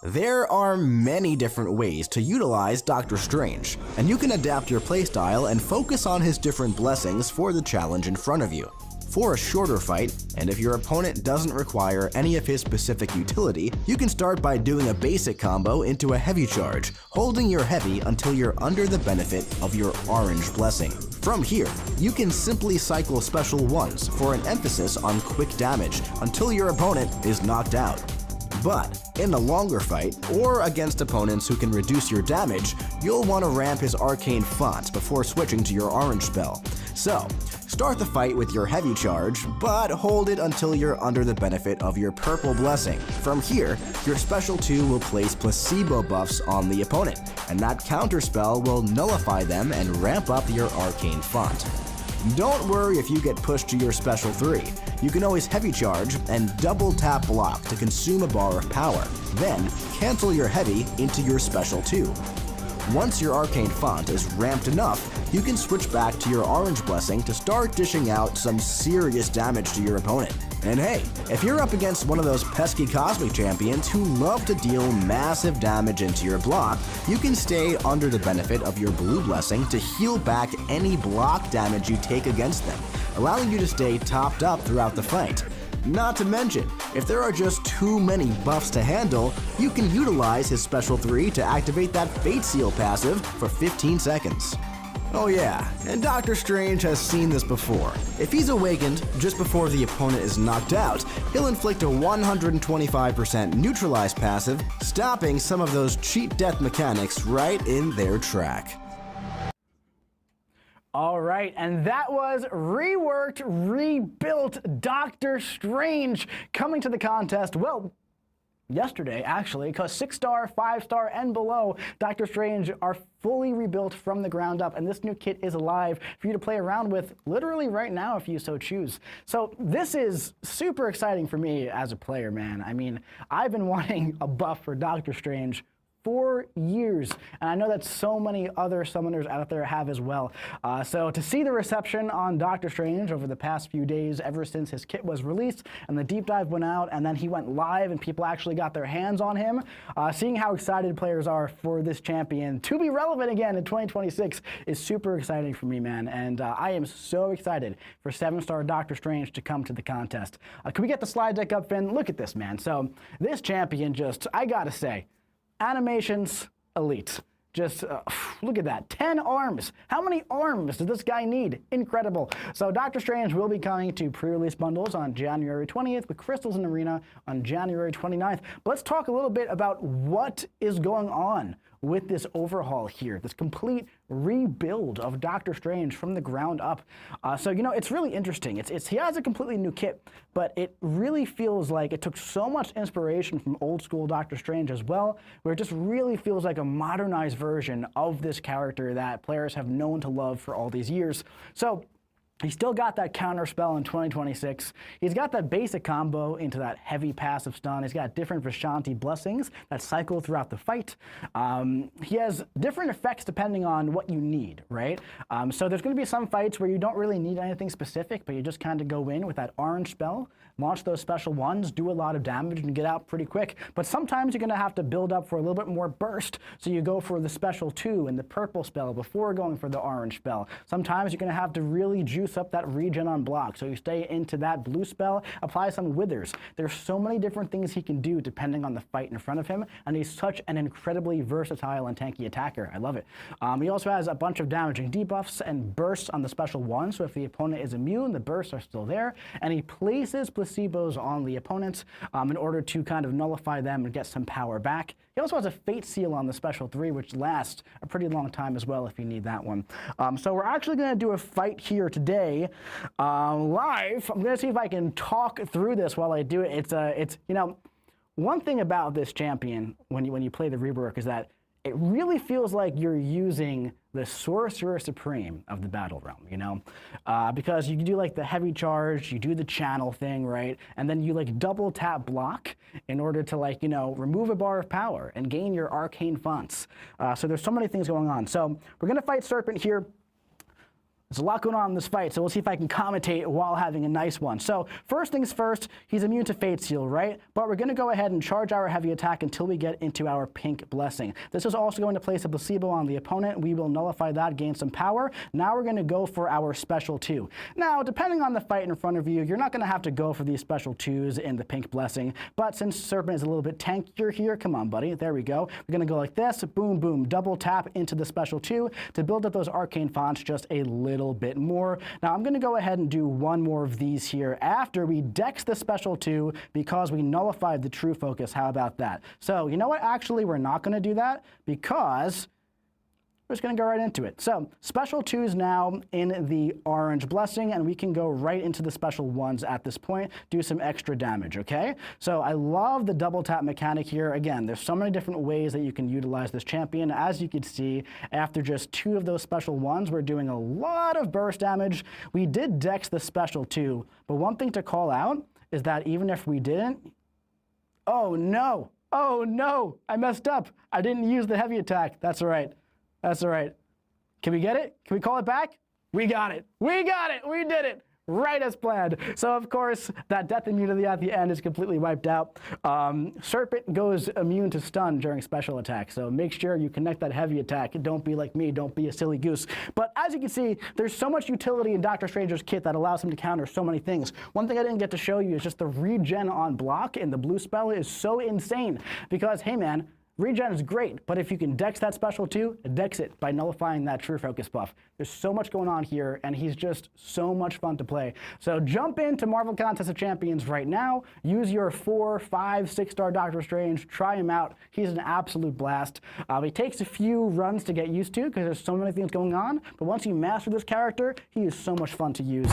There are many different ways to utilize Doctor Strange, and you can adapt your playstyle and focus on his different blessings for the challenge in front of you. For a shorter fight, and if your opponent doesn't require any of his specific utility, you can start by doing a basic combo into a heavy charge, holding your heavy until you're under the benefit of your orange blessing. From here, you can simply cycle special ones for an emphasis on quick damage until your opponent is knocked out. But in a longer fight, or against opponents who can reduce your damage, you'll want to ramp his arcane font before switching to your orange spell. So, start the fight with your heavy charge, but hold it until you're under the benefit of your purple blessing. From here, your special 2 will place placebo buffs on the opponent, and that counter spell will nullify them and ramp up your arcane font. Don't worry if you get pushed to your special 3. You can always heavy charge and double tap block to consume a bar of power, then cancel your heavy into your special 2. Once your arcane font is ramped enough, you can switch back to your orange blessing to start dishing out some serious damage to your opponent. And hey, if you're up against one of those pesky cosmic champions who love to deal massive damage into your block, you can stay under the benefit of your blue blessing to heal back any block damage you take against them, allowing you to stay topped up throughout the fight. Not to mention, if there are just too many buffs to handle, you can utilize his special 3 to activate that Fate Seal passive for 15 seconds. Oh yeah, and Doctor Strange has seen this before. If he's awakened just before the opponent is knocked out, he'll inflict a 125% neutralize passive, stopping some of those cheat death mechanics right in their track. All right, and that was reworked, rebuilt Doctor Strange coming to the contest. Well, yesterday, actually, because 6-star, 5-star, and below Doctor Strange are fully rebuilt from the ground up, and this new kit is live for you to play around with literally right now if you so choose. So this is super exciting for me as a player, man. I mean, I've been wanting a buff for Doctor Strange for years, and I know that so many other summoners out there have as well. So to see the reception on Doctor Strange over the past few days, ever since his kit was released and the deep dive went out and then he went live and people actually got their hands on him, seeing how excited players are for this champion to be relevant again in 2026 is super exciting for me, man. And I am so excited for 7-star Doctor Strange to come to the contest. Can we get the slide deck up, Finn? Look at this, man. So this champion just, I gotta say, animations, elite. Just look at that, 10 arms. How many arms does this guy need? Incredible. So Doctor Strange will be coming to pre-release bundles on January 20th with Crystals in Arena on January 29th. But let's talk a little bit about what is going on with this overhaul here, this complete rebuild of Doctor Strange from the ground up. So, you know, it's really interesting. He has a completely new kit, but it really feels like it took so much inspiration from old school Doctor Strange as well, where it just really feels like a modernized version of this character that players have known to love for all these years. So he's still got that counter spell in 2026. He's got that basic combo into that heavy passive stun. He's got different Vishanti blessings that cycle throughout the fight. He has different effects depending on what you need, right? So there's going to be some fights where you don't really need anything specific, but you just kind of go in with that orange spell, launch those special ones, do a lot of damage, and get out pretty quick. But sometimes you're going to have to build up for a little bit more burst, so you go for the special 2 and the purple spell before going for the orange spell. Sometimes you're going to have to really juice up that regen on block, so you stay into that blue spell, apply some withers. There's so many different things he can do depending on the fight in front of him, and he's such an incredibly versatile and tanky attacker. I love it. He also has a bunch of damaging debuffs and bursts on the special 1, so if the opponent is immune, the bursts are still there, and he places placebos on the opponents in order to kind of nullify them and get some power back. He also has a Fate Seal on the special 3, which lasts a pretty long time as well if you need that one. So we're actually going to do a fight here today live. I'm going to see if I can talk through this while I do it. It's you know, one thing about this champion when you play the rework is that it really feels like you're using the Sorcerer Supreme of the Battle Realm, you know? Because you do like the heavy charge, you do the channel thing, right? And then you like double tap block in order to like, you know, remove a bar of power and gain your arcane fonts. So there's so many things going on. So we're gonna fight Serpent here. There's a lot going on in this fight, so we'll see if I can commentate while having a nice one. So first things first, he's immune to Fate Seal, right? But we're going to go ahead and charge our heavy attack until we get into our pink blessing. This is also going to place a placebo on the opponent. We will nullify that, gain some power. Now we're going to go for our special 2. Now, depending on the fight in front of you, you're not going to have to go for these special 2s in the pink blessing. But since Serpent is a little bit tankier here, come on, buddy. There we go. We're going to go like this, boom, boom, double tap into the special 2 to build up those arcane fonts just a little bit more. Now I'm going to go ahead and do one more of these here after we dex the special 2 because we nullified the true focus. How about that? So you know what? Actually, we're not going to do that because we're just going to go right into it. So special 2s now in the orange blessing, and we can go right into the special 1s at this point, do some extra damage, okay? So I love the double tap mechanic here. Again, there's so many different ways that you can utilize this champion. As you can see, after just 2 of those special 1s, we're doing a lot of burst damage. We did dex the special 2, but one thing to call out is that even if we didn't, oh no, I messed up. I didn't use the heavy attack. That's all right. That's all right. Can we get it? Can we call it back? We got it. We got it. We did it. Right as planned. So, of course, that death immunity at the end is completely wiped out. Serpent goes immune to stun during special attack. So make sure you connect that heavy attack. Don't be like me. Don't be a silly goose. But as you can see, there's so much utility in Dr. Strange's kit that allows him to counter so many things. One thing I didn't get to show you is just the regen on block in the blue spell is so insane. Because, hey, man, regen is great, but if you can dex that special 2, dex it by nullifying that true focus buff. There's so much going on here, and he's just so much fun to play. So jump into Marvel Contest of Champions right now. Use your 4, 5, 6-star Doctor Strange. Try him out. He's an absolute blast. It takes a few runs to get used to because there's so many things going on, but once you master this character, he is so much fun to use.